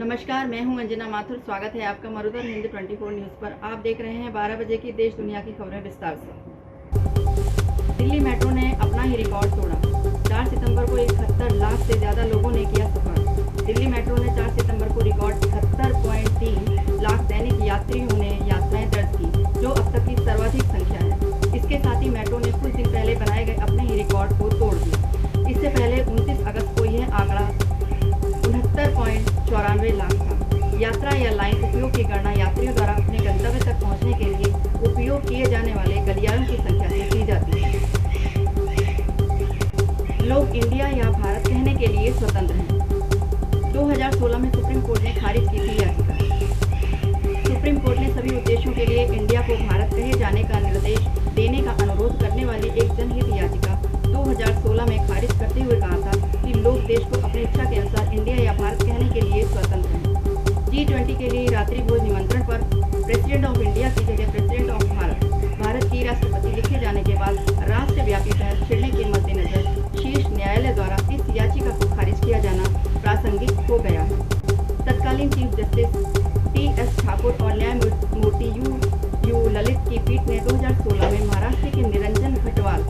नमस्कार, मैं हूं अंजना माथुर। स्वागत है आपका मरुधर हिंद 24 न्यूज़ पर। आप देख रहे हैं 12 बजे की देश दुनिया की खबरें विस्तार से। दिल्ली मेट्रो ने अपना ही रिकॉर्ड तोड़ा। 4 सितंबर को 71 लाख से ज़्यादा लोगों ने किया सफर। दिल्ली मेट्रो ने 4 सितंबर को रिकॉर्ड 71.3 लाख दैनिक यात्रियों ने यात्राएं दर्ज की, जो अब तक की सर्वाधिक संख्या है। इसके साथ ही मेट्रो ने कुछ दिन पहले बनाए गए अपने ही रिकॉर्ड को तोड़ दिया। इससे पहले 29 अगस्त को यह आंकड़ा 69.94 लाख था। यात्रा या लाइन उपयोग की गणना यात्रियों द्वारा अपने गंतव्य तक पहुंचने के लिए उपयोग किए जाने वाले गलियारों की संख्या से की जाती है। लोग इंडिया या भारत कहने के लिए स्वतंत्र हैं। 2016 में सुप्रीम कोर्ट ने खारिज की थी याचिका। सुप्रीम कोर्ट ने सभी उद्देश्यों के लिए इंडिया को भारत कहे जाने का निर्देश देने का अनुरोध करने वाली एक जनहित याचिका 2016 में खारिज करते हुए कहा था कि लोग देश को अपनी इच्छा के अनुसार इंडिया या भारत कहने के लिए स्वतंत्र हैं। G20 के लिए रात्रि भोज निमंत्रण पर प्रेसिडेंट ऑफ इंडिया की जगह प्रेसिडेंट ऑफ भारत की राष्ट्रपति लिखे जाने के बाद राष्ट्रव्यापी बहस छिड़ने के मद्देनजर शीर्ष न्यायालय द्वारा इस याचिका को खारिज किया जाना प्रासंगिक हो गया है। तत्कालीन चीफ जस्टिस T.S. ठाकुर और न्यायमूर्ति यू ललित की पीठ ने 2016 में महाराष्ट्र के निरंजन खटवाल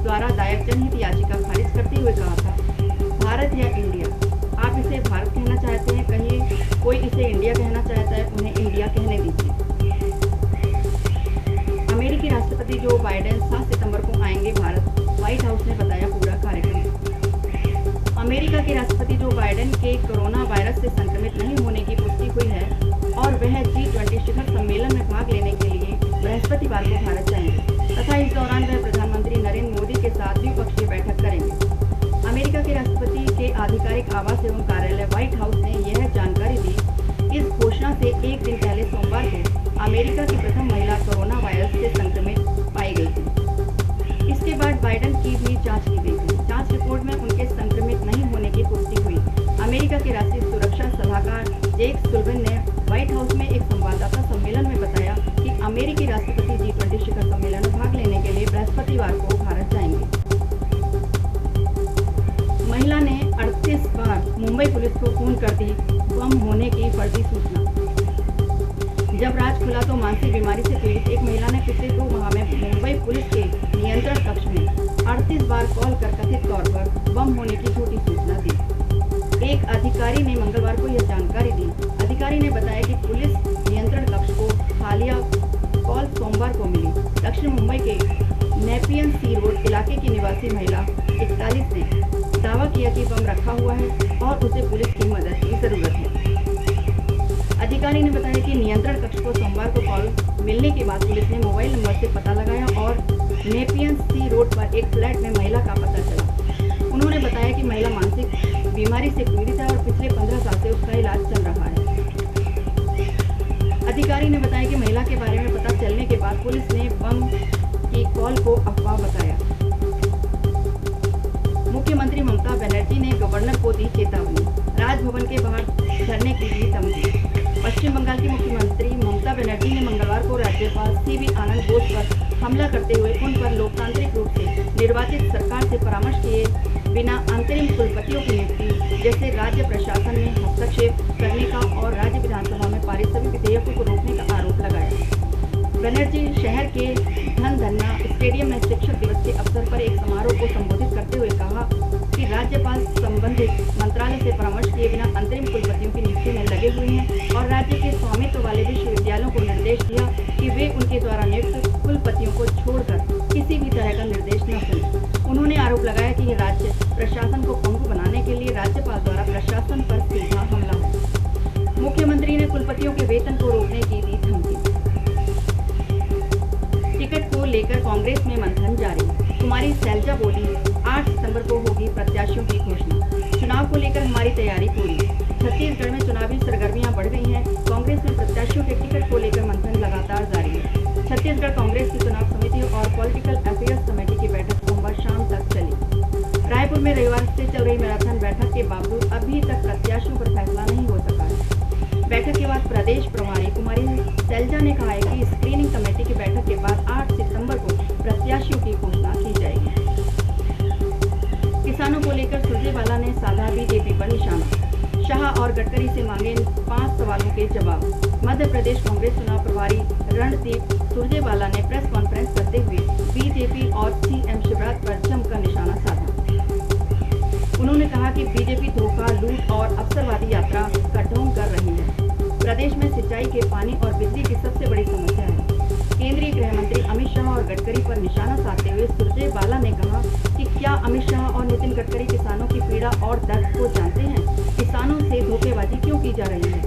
द्वारा दायर जनहित याचिका खारिज करते हुए कहा था, भारत या इंडिया, आप इसे भारत कहना चाहते हैं कहिए, कोई इसे इंडिया कहना चाहता है उन्हें इंडिया कहने दीजिए। अमेरिकी राष्ट्रपति जो बाइडेन 7 सितंबर को आएंगे भारत, व्हाइट हाउस ने बताया पूरा कार्यक्रम। अमेरिका के राष्ट्रपति जो बाइडेन के कोरोना वायरस से संक्रमित नहीं होने की पुष्टि हुई है और वह G20 शिखर सम्मेलन में भाग लेने के लिए बृहस्पतिवार को भारत जाएंगे तथा इस दौरान वह प्रधानमंत्री नरेंद्र मोदी के साथ द्विपक्षीय बैठक करेंगे। अमेरिका के राष्ट्रपति के आधिकारिक आवास एवं कार्यालय व्हाइट हाउस ने यह जानकारी दी। इस घोषणा से एक दिन पहले सोमवार को अमेरिका की प्रथम महिला कोरोना वायरस से संक्रमित पाई गई थी। इसके बाद बाइडेन की भी जांच की गई थी। जांच रिपोर्ट में उनके संक्रमित नहीं होने की पुष्टि हुई। अमेरिका के राष्ट्रीय सुरक्षा सलाहकार जेक सुल्लिवन ने व्हाइट हाउस में एक संवाददाता सम्मेलन में बताया कि अमेरिकी राष्ट्रपति G20 शिखर सम्मेलन में भाग लेने के लिए बृहस्पतिवार को भारत जाएंगे। महिला ने 38 बार मुंबई पुलिस को फोन कर दी बम होने की फर्जी सूचना। जब राज खुला तो मानसिक बीमारी से पीड़ित एक महिला ने पिछले 2 माह में मुंबई पुलिस के नियंत्रण कक्ष में 38 बार कॉल कर कथित तौर पर बम होने की झूठी सूचना दी। एक अधिकारी ने मंगलवार को यह जानकारी दी। अधिकारी ने बताया कि पुलिस नियंत्रण कक्ष को हालिया कॉल सोमवार को मिली। दक्षिण मुंबई के नेपियन सी रोड इलाके की निवासी महिला 41 ने दावा किया कि बम रखा हुआ है और उसे पुलिस की मदद की जरूरत है। अधिकारी ने बताया कि नियंत्रण कक्ष को सोमवार को कॉल मिलने के बाद पुलिस ने मोबाइल नंबर से पता लगाया और नेपियन सी रोड पर एक फ्लैट में महिला का पता चला। उन्होंने बताया कि महिला मानसिक बीमारी से पीड़ित है और पिछले 15 साल से उसका इलाज चल रहा है। अधिकारी ने बताया कि महिला के बारे में पता चलने के बाद पुलिस ने बम की कॉल को अफवाह बताया। मुख्यमंत्री ममता बनर्जी ने गवर्नर को दी चेतावनी। राजभवन के बाहर धरने की दी धमकी। पश्चिम बंगाल की मुख्यमंत्री ममता बनर्जी ने मंगलवार को राज्यपाल C.V. आनंद बोस पर हमला करते हुए उन पर लोकतांत्रिक रूप से निर्वाचित सरकार से परामर्श किए बिना अंतरिम कुलपतियों की नियुक्ति जैसे राज्य प्रशासन में हस्तक्षेप करने का और राज्य विधानसभा में पारित सभी विधेयकों को रोकने का आरोप लगाया। बनर्जी शहर के धनधन्ना स्टेडियम में शिक्षक दिवस के अवसर पर एक समारोह को संबोधित करते हुए कहा कि राज्यपाल संबंधित मंत्रालय से परामर्श किए बिना अंतरिम कुलपतियों की नियुक्ति में लगे हुए हैं और राज्य के स्वामित्व वाले विश्वविद्यालयों को निर्देश दिया कि वे उनके द्वारा नियुक्त कुलपतियों को छोड़कर किसी भी तरह का निर्देश न सुने। उन्होंने आरोप लगाया कि यह राज्य प्रशासन को पंगु बनाने के लिए राज्यपाल द्वारा प्रशासन पर सीधा हमला है। मुख्यमंत्री ने कुलपतियों के वेतन को रोकने की दी धमकी। टिकट को लेकर कांग्रेस में मंथन जारी। कुमारी शैलजा बोली, 8 सितंबर को होगी प्रत्याशियों की घोषणा। चुनाव को लेकर हमारी तैयारी पूरी। छत्तीसगढ़ में चुनावी सरगर्मियां बढ़ गई हैं। कांग्रेस में प्रत्याशियों के टिकट को लेकर मंथन लगातार जारी है। छत्तीसगढ़ कांग्रेस की चुनाव समिति और पॉलिटिकल अफेयर्स कमेटी की बैठक सोमवार शाम तक चली। रायपुर में रविवार से चल रही मैराथन बैठक के बावजूद अभी तक प्रत्याशियों पर फैसला नहीं हो सका है। बैठक के बाद प्रदेश प्रभारी कुमारी शैलजा ने कहा है कि स्क्रीनिंग कमेटी की बैठक के बाद 8 सितंबर को प्रत्याशियों की घोषणा की जाएगी। किसानों को लेकर सुरजेवाला ने साधा बीजेपी पर निशाना। शाह और गडकरी से मांगे 5 सवालों के जवाब। मध्य प्रदेश कांग्रेस चुनाव प्रभारी रणदीप सुरजेवाला ने प्रेस कॉन्फ्रेंस करते हुए बीजेपी और सीएम शिवराज पर जमकर निशाना साधा। उन्होंने कहा कि बीजेपी धोखा, लूट और अवसरवादी यात्रा का ढोंग कर रही है। प्रदेश में सिंचाई के पानी और बिजली की सबसे बड़ी समस्या है। केंद्रीय गृह मंत्री अमित शाह और गडकरी पर निशाना साधते हुए सुरजेवाला ने कहा कि क्या अमित शाह और नितिन गडकरी किसानों की पीड़ा और दर्द को जानते हैं? किसानों से धोखेबाजी क्यों की जा रही है?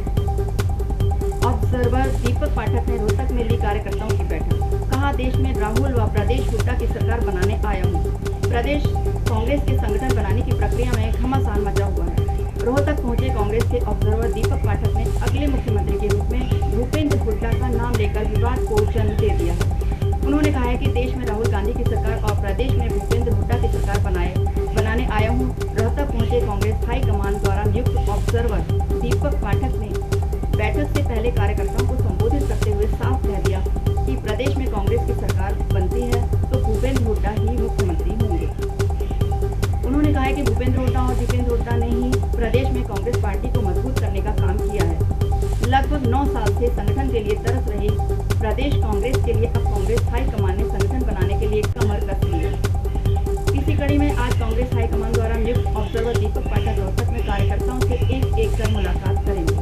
ऑब्जर्वर दीपक पाठक ने रोहतक में ली कार्यकर्ताओं की बैठक। कहा, देश में राहुल व प्रदेश हुड्डा की सरकार बनाने आया हूँ। प्रदेश कांग्रेस के संगठन बनाने की प्रक्रिया में घमासान मचा हुआ है। रोहतक पहुंचे कांग्रेस के ऑब्जर्वर दीपक पाठक ने अगले मुख्यमंत्री के रूप में भूपेंद्र हुड्डा का नाम लेकर विवाद को जन्म दे दिया है। उन्होंने कहा है कि देश में राहुल गांधी की सरकार और प्रदेश में भूपेंद्र हुड्डा की सरकार बनाने आया हूँ। रोहतक पहुंचे कांग्रेस हाईकमान द्वारा नियुक्त ऑब्जर्वर दीपक पाठक ने बैठक से पहले कार्यकर्ताओं को संबोधित करते हुए साफ कह दिया कि प्रदेश में कांग्रेस की सरकार बनती है तो भूपेंद्र हुड्डा ही मुख्यमंत्री होंगे। उन्होंने कहा है कि भूपेंद्र हुड्डा और दीपेंद्र हुड्डा ने ही प्रदेश में कांग्रेस पार्टी को मजबूत करने का काम किया है। लगभग 9 साल से संगठन के लिए तरस रही प्रदेश कांग्रेस के लिए अब कांग्रेस हाईकमान ने संगठन बनाने के लिए कमर कस ली है। इसी कड़ी में आज कांग्रेस हाईकमान द्वारा नियुक्त ऑब्जर्वर दीपक पाठक रोहतक में कार्यकर्ताओं से एक कर मुलाकात करेंगे।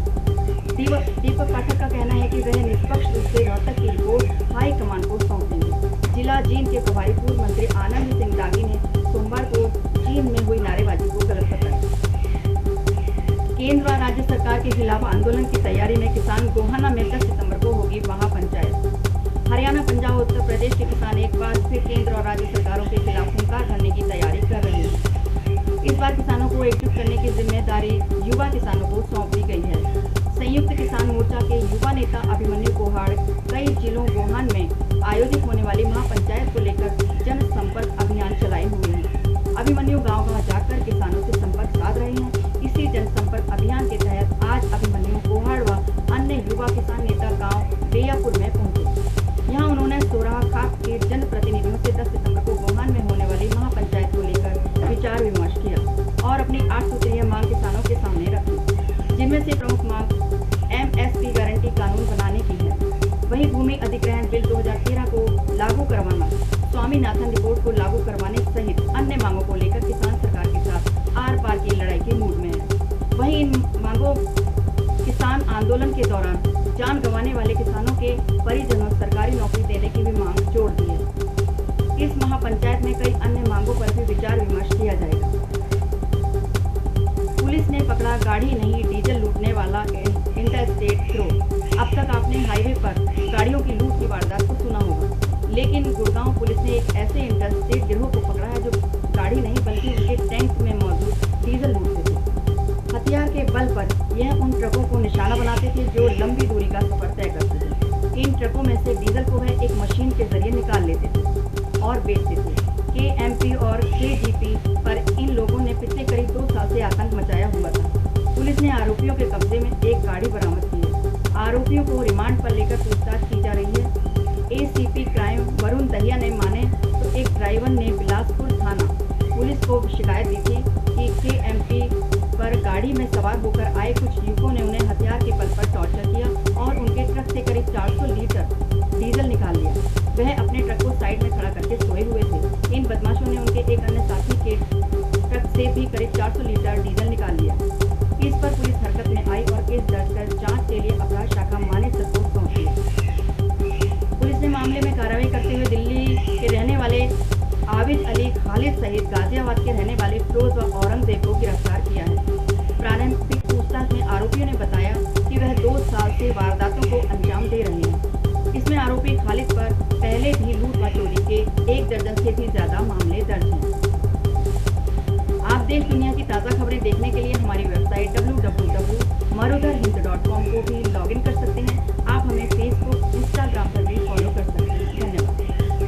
दीपक पाठक का कहना है कि वह निष्पक्ष रूप से रोहतक की रिपोर्ट हाईकमान को सौंपेंगे। जिला जींद के प्रभारी पूर्व मंत्री आनंद सिंह दागी ने सोमवार को जींद में हुई नारेबाजी को गलत बताया। केंद्र व राज्य सरकार के खिलाफ आंदोलन की तैयारी में किसान गोहाना में 10 सितंबर को होगी महापंचायत। हरियाणा, पंजाब, उत्तर प्रदेश के किसान एक बार फिर केंद्र और राज्य सरकारों के खिलाफ हुंकार भरने की तैयारी कर रहे हैं। इस बार किसानों को एकजुट करने की जिम्मेदारी युवा किसानों को सौंप दी गई है। संयुक्त किसान मोर्चा के युवा नेता अभिमन्यु कोहाड़ कई जिलों गोहान में आयोजित होने वाली महापंचायत को लेकर जनसंपर्क अभियान चलाए हुए हैं। अभिमन्यु गांव-गांव जाकर किसानों से संपर्क साध रहे हैं। इसी जनसंपर्क अभियान के तहत आज अभिमन्यु कोहाड़ व अन्य युवा किसान नेता गांव बेयापुर में पहुंचे। यहां उन्होंने सोराह खाप के जनप्रतिनिधियों से 10 सितंबर को गोहान में होने वाली महापंचायत को लेकर विचार विमर्श किया और अपनी 8 सूत्रीय मांग किसानों के सामने रखी, जिनमें से प्रमुख मांग MSP गारंटी कानून बनाने की है। वहीं भूमि अधिग्रहण बिल 2013 को लागू करवाना, स्वामीनाथन रिपोर्ट को लागू करवाने सहित अन्य मांगों को लेकर किसान सरकार के साथ आर पार की लड़ाई के मूड में है। वहीं इन मांगों किसान आंदोलन के दौरान जान गंवाने वाले किसानों के परिजनों सरकारी नौकरी देने की भी मांग जोड़ दी है। इस महापंचायत में कई अन्य मांगों पर भी विचार विमर्श किया जाएगा। पुलिस ने पकड़ा गाड़ी नहीं डीजल लूटने वाला इंटरस्टेट गिरोह। अब तक आपने हाईवे पर गाड़ियों की लूट की वारदात को सुना होगा, लेकिन गुड़गांव पुलिस ने एक ऐसे इंटरस्टेट गिरोह को पकड़ा है जो गाड़ी नहीं बल्कि उनके टैंक में मौजूद डीजल लूटते थे। हथियार के बल पर यह उन ट्रकों को निशाना बनाते थे जो लंबी दूरी का सफर तय करते थे। इन ट्रकों में से डीजल को वह एक मशीन के जरिए निकाल लेते थे और बेचते थे। KMP और KGP पर इन लोगों ने पिछले करीब 2 साल से आतंक मचाया हुआ था। पुलिस ने आरोपियों के कब्जे में एक गाड़ी बरामद की है। आरोपियों को रिमांड पर लेकर पूछताछ की जा रही है। ACP क्राइम वरुण दहिया ने माने तो एक ड्राइवर ने बिलासपुर थाना पुलिस को शिकायत दी थी कि KMP पर गाड़ी में सवार होकर आए कुछ युवकों ने उन्हें हथियार के बल पर टॉर्चर किया और उनके ट्रक से करीब 400 लीटर डीजल निकाल लिया। वह अपने ट्रक को साइड में खड़ा करके सोए हुए थे। इन बदमाशों ने उनके एक अन्य साथी के ट्रक से भी करीब 400 लीटर डीजल निकाल लिया। इस पर पुलिस हरकत में आई और केस दर्ज कर जांच के लिए अपराध शाखा मानेसर को सौंप दिया। पुलिस ने मामले में कार्रवाई करते हुए दिल्ली के रहने वाले आबिद अली खालिद सहित गाजियाबाद के रहने वाले फिरोज व औरंगजेब को गिरफ्तार किया है। प्रारंभिक पूछताछ में आरोपियों ने बताया कि वह 2 साल से वारदातों को अंजाम दे